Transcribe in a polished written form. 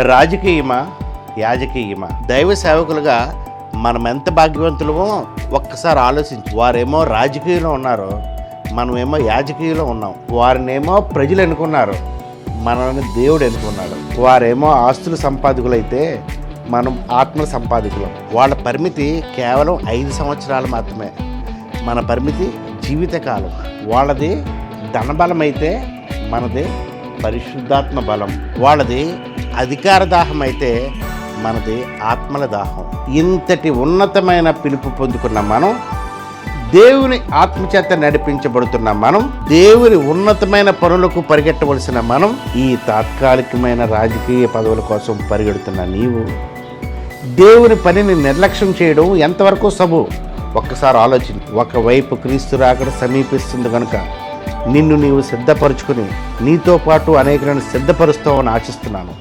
రాజకీయమా యాజకీయమా? దైవ సేవకులుగా మనం ఎంత భాగ్యవంతులమో ఒక్కసారి ఆలోచించు. వారేమో రాజకీయంలో ఉన్నారు, మనమేమో యాజకీయంలో ఉన్నాం. వారినేమో ప్రజలు ఎన్నుకున్నారు, మనల్ని దేవుడు ఎన్నుకున్నాడు. వారేమో ఆస్తుల సంపాదకులైతే మనం ఆత్మల సంపాదకులం. వాళ్ళ పరిమితి కేవలం 5 సంవత్సరాలు మాత్రమే, మన పరిమితి జీవితకాలం. వాళ్ళది ధనబలం అయితే మనది పరిశుద్ధాత్మ బలం. వాళ్ళది అధికార దాహం అయితే మనది ఆత్మల దాహం. ఇంతటి ఉన్నతమైన పిలుపు పొందుకున్న మనం, దేవుని ఆత్మచేత నడిపించబడుతున్న మనం, దేవుని ఉన్నతమైన పనులకు పరిగెట్టవలసిన మనం, ఈ తాత్కాలికమైన రాజకీయ పదవుల కోసం పరిగెడుతున్న నీవు దేవుని పనిని నిర్లక్ష్యం చేయడం ఎంతవరకు సబు? ఒక్కసారి ఆలోచించు. ఒకవైపు క్రీస్తు రాకడ సమీపిస్తుంది కనుక నిన్ను నీవు సిద్ధపరచుకుని నీతో పాటు అనేకులను సిద్ధపరుస్తావని ఆశిస్తున్నాను.